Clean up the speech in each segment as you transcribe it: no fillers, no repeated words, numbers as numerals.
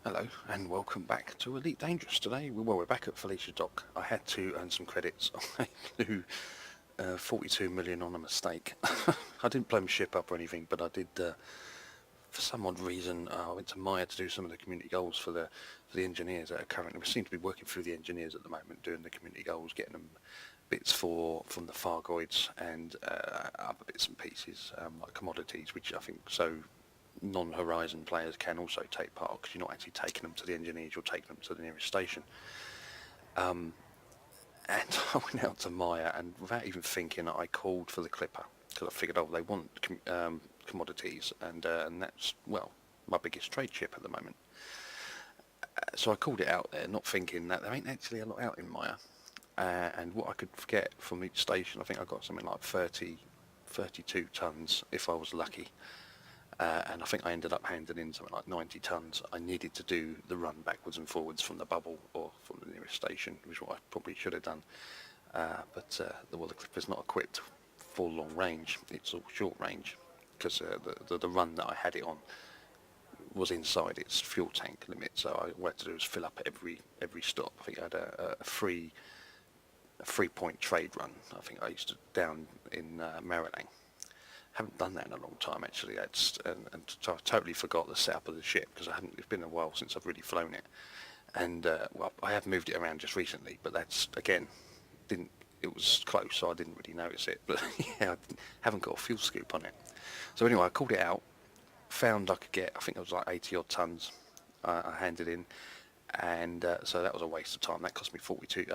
Hello and welcome back to Elite Dangerous. Today, we're back at Felicia Dock. I had to earn some credits. I blew 42 million on a mistake. I didn't blow my ship up or anything, but I did, for some odd reason, I went to Maya to do some of the community goals for the engineers that are currently. We seem to be working through the engineers at the moment, doing the community goals, getting them bits from the Fargoids and other bits and pieces, like commodities, which I think non-Horizon players can also take part, because you're not actually taking them to the engineers, you're taking them to the nearest station. And I went out to Maya, and without even thinking, I called for the Clipper, because I figured, oh, they want commodities, and that's, well, my biggest trade ship at the moment. So I called it out there, not thinking that there ain't actually a lot out in Maya. And what I could get from each station, I think I got something like 32 tons if I was lucky. And I think I ended up handing in something like 90 tons. I needed to do the run backwards and forwards from the bubble or from the nearest station, which is what I probably should have done. But the Clipper's not equipped for long range, it's all short range, because the run that I had it on was inside its fuel tank limit, so what I had to do was fill up at every stop. I think I had a 3 point trade run. I think I used to down in Maryland. Haven't done that in a long time, actually. And I totally forgot the setup of the ship, because it's been a while since I've really flown it. And well, I have moved it around just recently, but that's again it was close, so I didn't really notice it. But yeah, I haven't got a fuel scoop on it. So anyway, I called it out, found I could get, I think it was like 80 odd tons. I handed in, and so that was a waste of time. That cost me 42,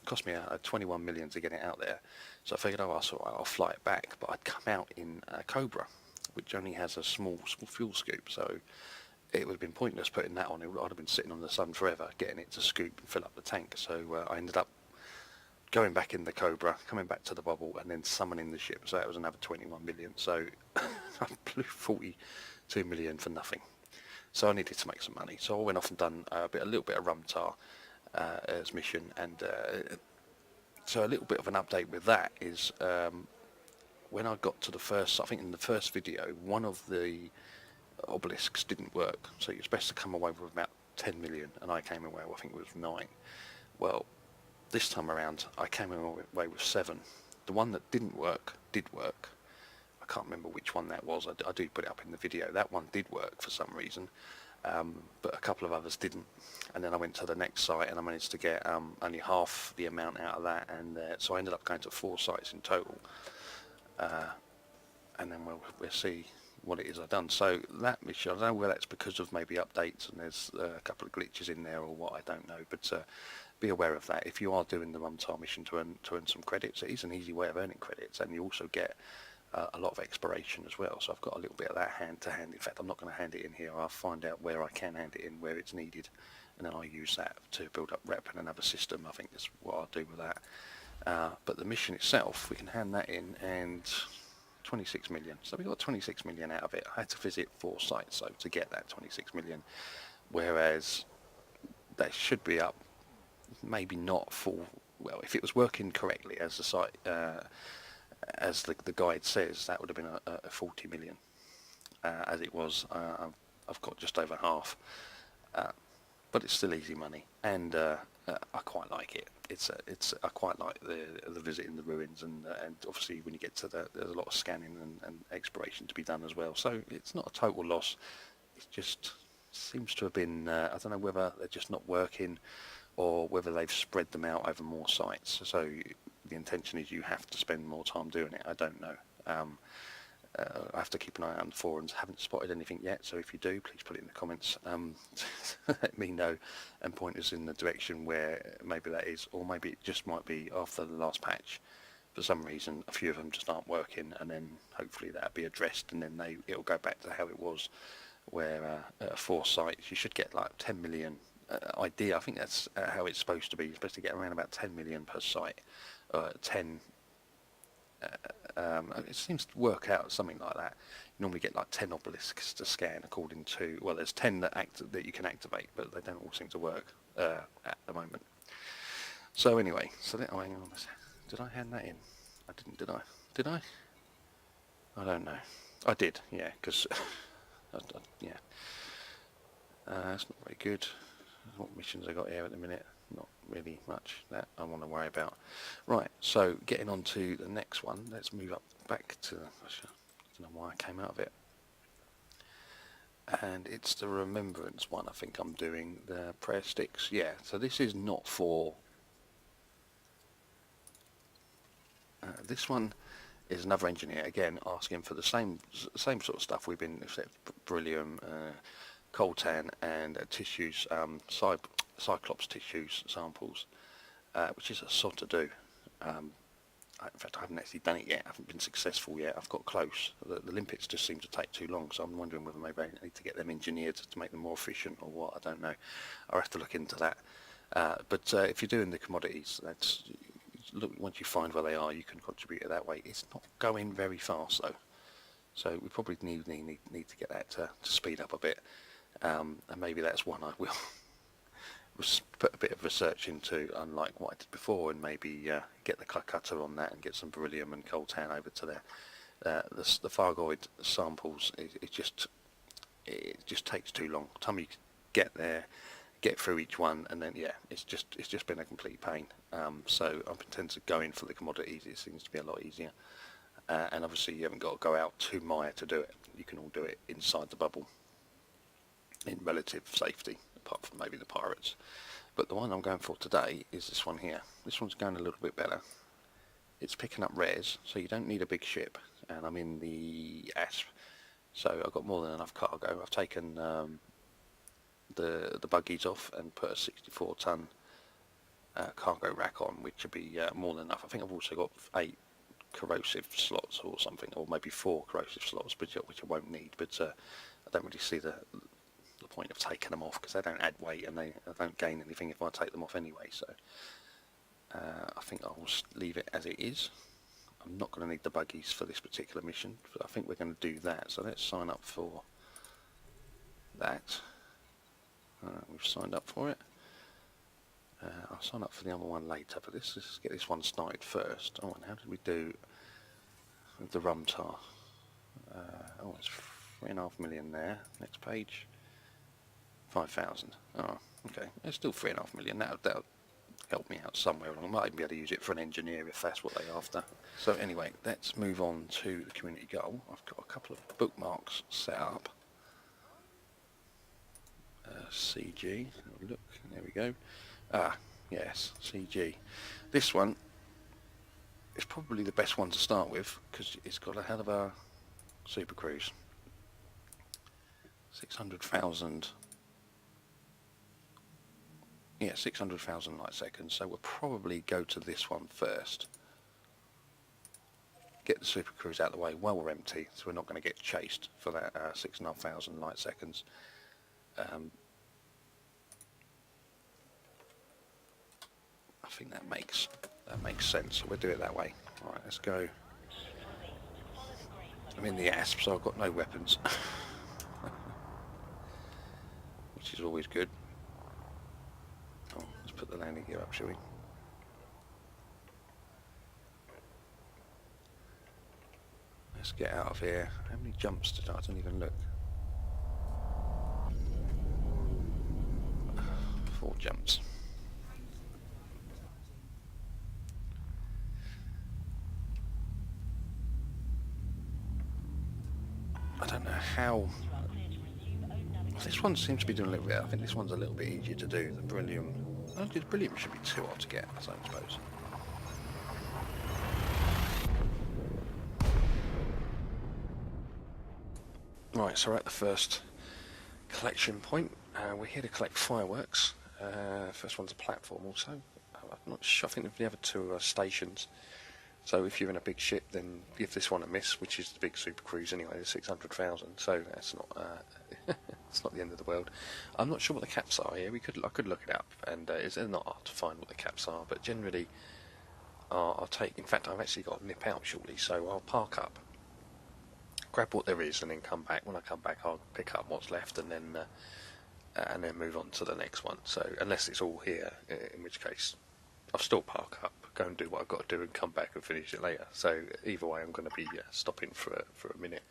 cost me a 21 million to get it out there. So I figured, oh, I'll fly it back, but I'd come out in a Cobra, which only has a small fuel scoop, so it would have been pointless putting that on. I'd have been sitting on the sun forever, getting it to scoop and fill up the tank. So I ended up going back in the Cobra, coming back to the bubble, and then summoning the ship. So that was another 21 million. So I blew 42 million for nothing. So I needed to make some money. So I went off and done a little bit of Rumtar as mission, and so a little bit of an update with that is when I got to I think in the first video, one of the obelisks didn't work, so you're supposed to come away with about 10 million, and I came away with, I think it was 9. Well, this time around I came away with 7. The one that did work. I can't remember which one that was. I do put it up in the video. That one did work for some reason, but a couple of others didn't. And then I went to the next site, and I managed to get only half the amount out of that, and so I ended up going to 4 sites in total. And then we'll see what it is I've done. So that mission, I don't know whether that's because of maybe updates and there's a couple of glitches in there or what, I don't know, but be aware of that. If you are doing the Runtime mission to earn some credits, it is an easy way of earning credits, and you also get a lot of exploration as well. So I've got a little bit of that hand to hand. In fact, I'm not going to hand it in here. I'll find out where I can hand it in, where it's needed, and then I'll use that to build up rep in another system. I think that's what I'll do with that. But the mission itself, we can hand that in, and 26 million. So we got 26 million out of it. I had to visit 4 sites so to get that 26 million, whereas that should be up, maybe not full. Well, if it was working correctly as the site, as the guide says, that would have been a 40 million. As it was, I've got just over half. But it's still easy money, and I quite like it. I quite like the visit in the ruins, and obviously when you get to there's a lot of scanning and exploration to be done as well. So it's not a total loss. It just seems to have been, I don't know whether they're just not working or whether they've spread them out over more sites. So the intention is you have to spend more time doing it. I don't know. I have to keep an eye out on the forums. Haven't spotted anything yet, so if you do, please put it in the comments. Let me know and point us in the direction where maybe that is, or maybe it just might be after the last patch. For some reason, a few of them just aren't working, and then hopefully that'll be addressed, and then it'll go back to how it was, where 4 sites you should get like 10 million. Idea, I think that's how it's supposed to be. You're supposed to get around about 10 million per site. 10. It seems to work out something like that. You normally get like 10 obelisks to scan according to, well, there's 10 that you can activate, but they don't all seem to work at the moment. So anyway, so oh, hang on, did I hand that in? I didn't, did I? Did I? I don't know. I did, yeah, because yeah. That's not very good. What missions I got here at the minute? Not really much that I want to worry about. Right, so getting on to the next one. Let's move up back to, I don't know why I came out of it. And it's the remembrance one. I think I'm doing the prayer sticks. Yeah, so this is not for... this one is another engineer, again, asking for the same sort of stuff we've been, except beryllium, coltan and tissues, cyclops tissues samples, which is a sod to do. In fact, I haven't actually done it yet. I haven't been successful yet. I've got close. The limpets just seem to take too long, so I'm wondering whether maybe I need to get them engineered to make them more efficient or what. I don't know. I'll have to look into that. But if you're doing the commodities, that's... Look, once you find where they are, you can contribute it that way. It's not going very fast though, so we probably need to get that to speed up a bit, and maybe that's one I will put a bit of research into, unlike what I did before, and maybe get the cutter on that and get some beryllium and coltan over to there. The Fargoid samples, it just takes too long. By the time you get there, get through each one, and then yeah, it's just been a complete pain. So I intend to go in for the commodities. It seems to be a lot easier, and obviously you haven't got to go out to Maya to do it. You can all do it inside the bubble in relative safety, apart from maybe the pirates. But the one I'm going for today is this one here. This one's going a little bit better. It's picking up rares, so you don't need a big ship, and I'm in the ASP, so I've got more than enough cargo. I've taken the buggies off and put a 64-ton cargo rack on, which would be more than enough. I think I've also got 8 corrosive slots or something, or maybe 4 corrosive slots, which I won't need. But I don't really see the point of taking them off, because they don't add weight and I don't gain anything if I take them off anyway. So I think I'll leave it as it is. I'm not going to need the buggies for this particular mission, but I think we're going to do that. So let's sign up for that. We've signed up for it. I'll sign up for the other one later, but let's get this one started first. Oh, and how did we do with the rum tar? Oh, it's 3.5 million there. Next page. 5,000. Oh, okay. It's still 3.5 million. That'll help me out somewhere. I might even be able to use it for an engineer if that's what they're after. So anyway, let's move on to the community goal. I've got a couple of bookmarks set up. CG, look, there we go. Yes, CG. This one is probably the best one to start with, because it's got a hell of a super cruise. 600,000. Yeah, 600,000 light seconds. So we'll probably go to this one first. Get the super cruise out of the way while we're empty, so we're not going to get chased for that 6,500 light seconds. I think that makes sense. So we'll do it that way. All right, let's go. I'm in the ASP, so I've got no weapons, which is always good. Oh, let's put the landing gear up, shall we? Let's get out of here. How many jumps did I didn't even look? 4 jumps. I don't know how... This one seems to be doing a little bit... I think this one's a little bit easier to do. The beryllium... Oh, the beryllium should be too hard to get, I suppose. Right, so we're at the first collection point. We're here to collect fireworks. First one's a platform also. I'm not sure, I think the other 2 are stations. So if you're in a big ship, then give this one a miss, which is the big super cruise anyway, the 600,000. So that's not it's not the end of the world. I'm not sure what the caps are here. I could look it up, and it's not hard to find what the caps are. But generally, I'll take. In fact, I've actually got to nip out shortly, so I'll park up, grab what there is, and then come back. When I come back, I'll pick up what's left, and then move on to the next one. So unless it's all here, in which case I'll still park up, go and do what I've got to do, and come back and finish it later. So either way, I'm going to be stopping for a minute.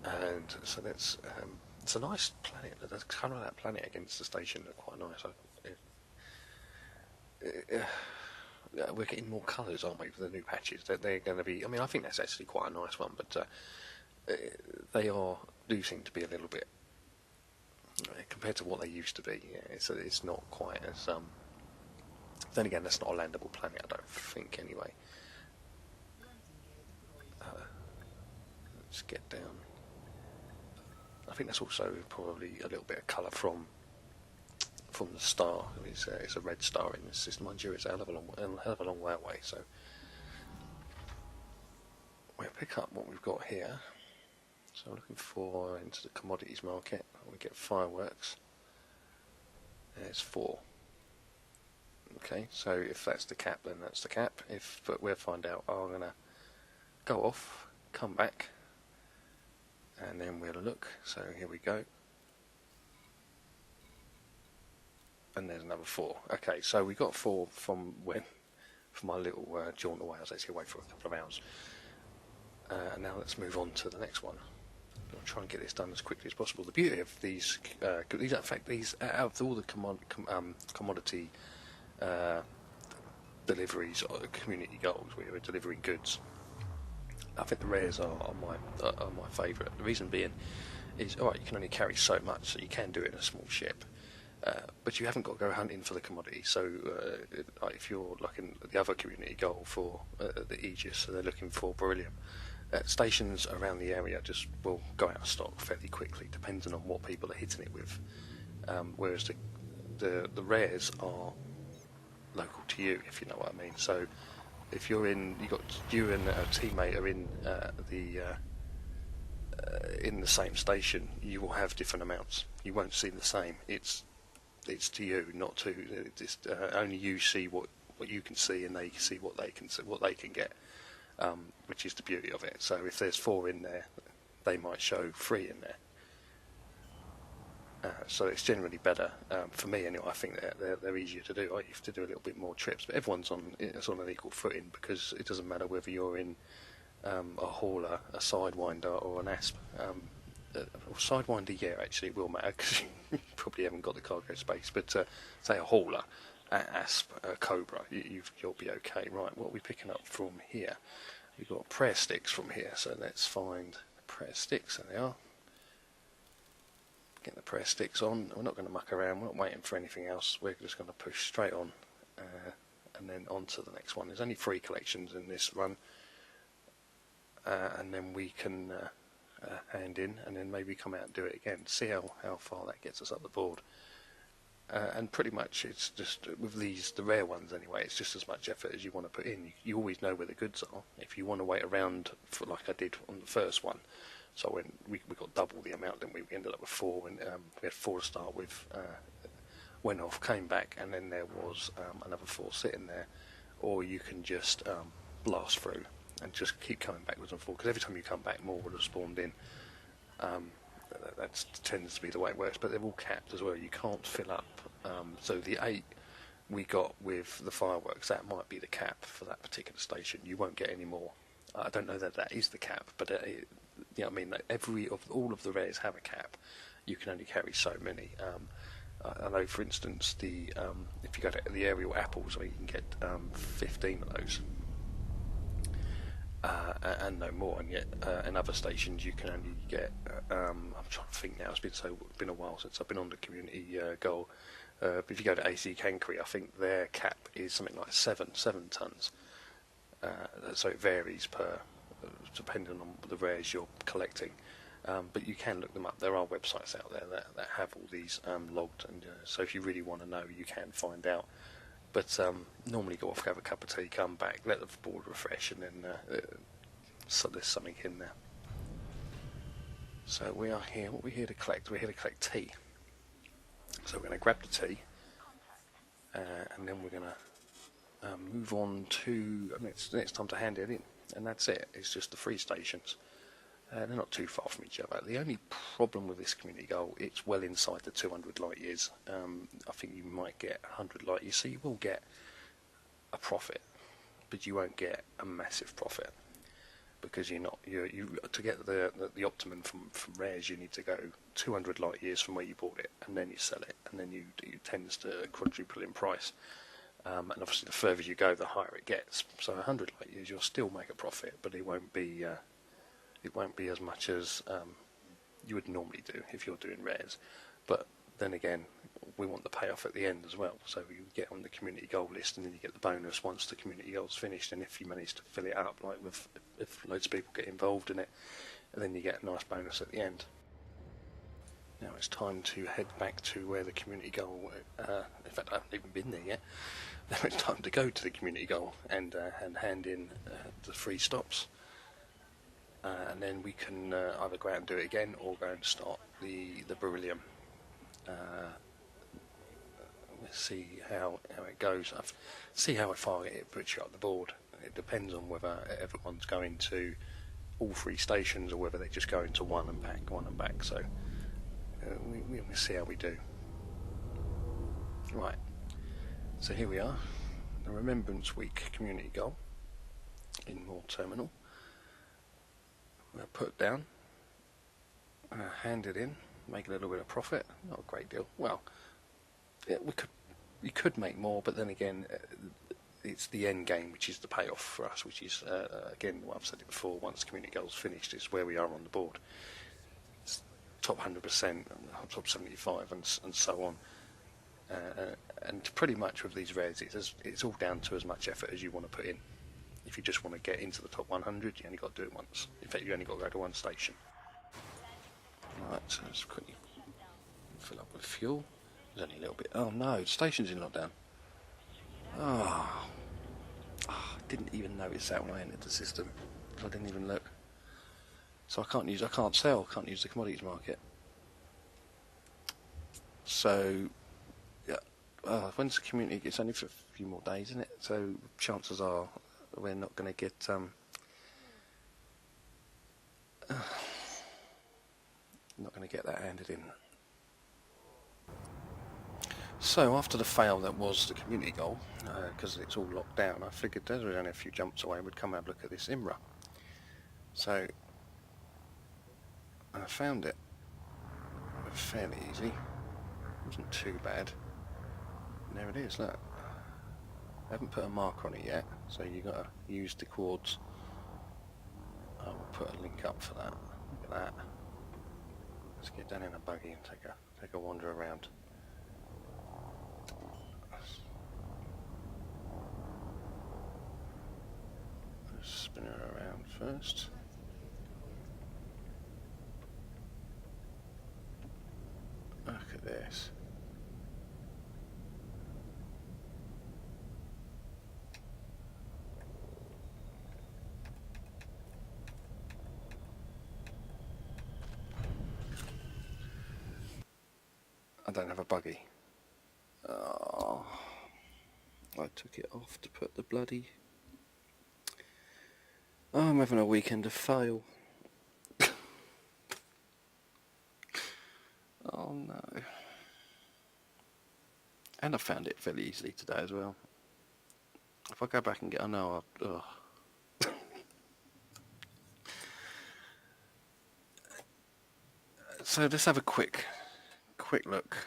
And so that's it's a nice planet. The colour of that planet against the station look quite nice. We're getting more colours, aren't we, for the new patches? They're going to be. I mean, I think that's actually quite a nice one, but they do seem to be a little bit compared to what they used to be. Yeah, it's not quite as. Then again, that's not a landable planet, I don't think. Anyway, let's get down. I think that's also probably a little bit of colour from the star. It's a red star in this system. Mind you, it's a hell of a long way away. So we'll pick up what we've got here. So we're looking for into the commodities market. We get fireworks. There's 4. Okay, so if that's the cap, then that's the cap. But we'll find out. I'm gonna go off, come back, and then we'll look. So here we go. And there's another 4. Okay, so we got 4 from my little jaunt away. I was actually away for a couple of hours. And now let's move on to the next one. I'll try and get this done as quickly as possible. The beauty of these in fact, these out of all the commodity deliveries or community goals where we're delivering goods, I think the rares are my favourite. The reason being is, alright, you can only carry so much, so you can do it in a small ship. But you haven't got to go hunting for the commodity. So like if you're looking at the other community goal for the Aegis, so they're looking for beryllium, stations around the area just will go out of stock fairly quickly, depending on what people are hitting it with. Whereas the rares are local to you, if you know what I mean. So if you and a teammate are in the same station, you will have different amounts. You won't see the same. It's to you, not to just only you see what you can see, and they see what they can get, which is the beauty of it. So if there's 4 in there, they might show 3 in there. So it's generally better for me anyway. I think they're easier to do. You have to do a little bit more trips, but everyone's on an equal footing, because it doesn't matter whether you're in a hauler, a sidewinder, or an asp. Sidewinder, yeah, actually it will matter, because you probably haven't got the cargo space. But say a hauler, asp, a cobra, you'll be okay. Right, what are we picking up from here? We've got prayer sticks from here, so let's find the prayer sticks. There they are. Get the prayer sticks on. We're not going to muck around. We're not waiting for anything else. We're just going to push straight on, and then on to the next one. There's only 3 collections in this run, and then we can hand in, and then maybe come out and do it again. See how far that gets us up the board. And pretty much it's just with the rare ones anyway, it's just as much effort as you want to put in. You always know where the goods are. If you want to wait around for, like I did on the first one, so when we got double the amount, then we ended up with 4, and we had 4 to start with. Went off, came back, and then there was another 4 sitting there. Or you can just blast through and just keep coming backwards and forwards, because every time you come back, more would have spawned in. That tends to be the way it works, but they're all capped as well. You can't fill up. So the 8 we got with the fireworks, that might be the cap for that particular station. You won't get any more. I don't know that is the cap, but you know what I mean. All of the rares have a cap. You can only carry so many. I know, for instance, if you go to the aerial apples, you can get 15 of those. And no more, and yet in other stations you can only get. I'm trying to think now. It's been a while since I've been on the community goal. But if you go to AC Cancri, I think their cap is something like 7 tons. So it varies depending on the rares you're collecting. But you can look them up. There are websites out there that have all these logged, and so if you really want to know, you can find out. But normally go off, have a cup of tea, come back, let the board refresh, and then so there's something in there. So we are here. What are we here to collect? We're here to collect tea. So we're going to grab the tea, and then we're going to move on to. It's time to hand it in, and that's it. It's just the 3 stations. They're not too far from each other. The only problem with this community goal, it's well inside the 200 light years. I think you might get 100 light years, so you will get a profit, but you won't get a massive profit. because you're not you to get the optimum from rares, you need to go 200 light years from where you bought it, and then you sell it, and then you tends to quadruple in price. And obviously, the further you go, the higher it gets. So 100 light years, you'll still make a profit, but it won't be as much as you would normally do if you're doing rares. But then again, we want the payoff at the end as well. So you get on the community goal list, and then you get the bonus once the community goal's finished. And if you manage to fill it up, like if loads of people get involved in it, and then you get a nice bonus at the end. Now it's time to head back to where the community goal. In fact, I haven't even been there yet. Now it's time to go to the community goal and hand in the 3 stops. And then we can either go out and do it again, or go and start the beryllium. Let's see how it goes. See how far it puts you up the board. It depends on whether everyone's going to all 3 stations, or whether they just go into one and back. So we'll see how we do. Right. So here we are, the Remembrance Week community goal in Moore Terminal. We'll put it down, hand it in, make a little bit of profit. Not a great deal. Well, yeah, we could make more, but then again, it's the end game which is the payoff for us, which is again, what I've said it before. Once community goals finished, is where we are on the board. It's top 100%, top 75, and so on. And pretty much with these rares, it's all down to as much effort as you want to put in. If you just want to get into the top 100, you only got to do it once. In fact, you only got to go to 1 station. Right, so let's quickly fill up with fuel. There's only a little bit. Oh no, the station's in lockdown. Oh, I didn't even notice that when I entered the system. I didn't even look. So I can't use the commodities market. So, yeah, when's the community? It's only for a few more days, isn't it? So chances are we're not going to get that handed in. So after the fail that was the community goal, because it's all locked down, I figured there was only a few jumps away, we'd come and have a look at this IMRA. So I found it fairly easy. It wasn't too bad. And there it is, look. I haven't put a marker on it yet, so you've got to use the chords. I will put a link up for that. Look at that. Let's get down in a buggy and take a wander around. Let's spin her around first. Look at this. I don't have a buggy. Oh, I took it off to put the bloody... Oh, I'm having a weekend of fail. Oh no. And I found it fairly easily today as well. If I go back and get... I know So let's have a quick look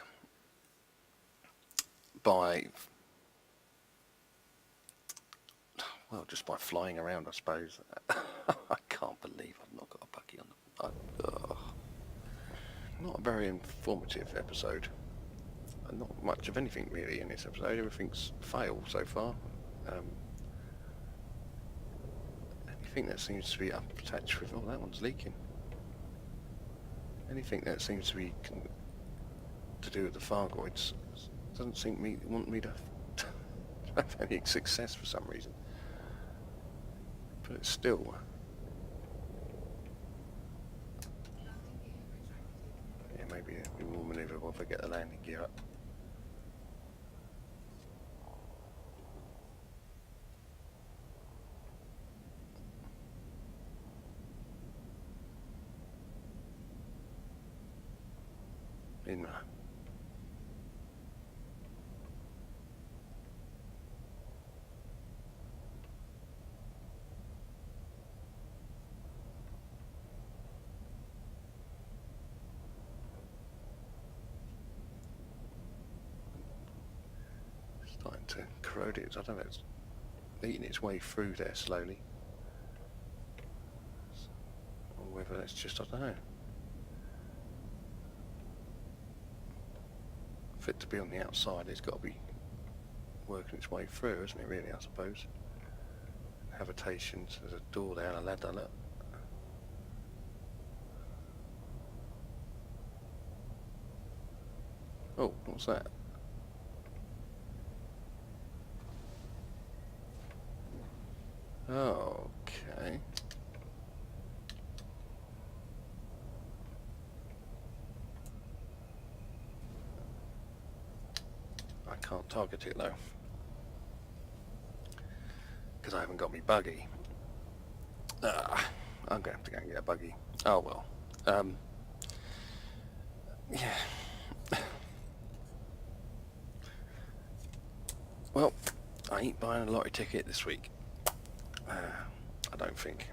just by flying around, I suppose. I can't believe I've not got a buggy on the... Not a very informative episode. Not much of anything really in this episode. Everything's failed so far. Anything that seems to be attached with... Oh, that one's leaking. Anything that seems to be to do with the Fargoids doesn't seem want me to have any success for some reason. But it's still... Yeah, maybe it'll be more manoeuvrable if I get the landing gear up. In to corrode it. I don't know, it's eating its way through there slowly. Or whether it's just, I don't know. For it to be on the outside, it's got to be working its way through, isn't it, really, I suppose. Habitations, there's a door there, a ladder, look. Oh, what's that? Okay. I can't target it though, because I haven't got me buggy. I'm gonna have to go and get a buggy. Oh well. Yeah. Well, I ain't buying a lottery ticket this week. I don't think.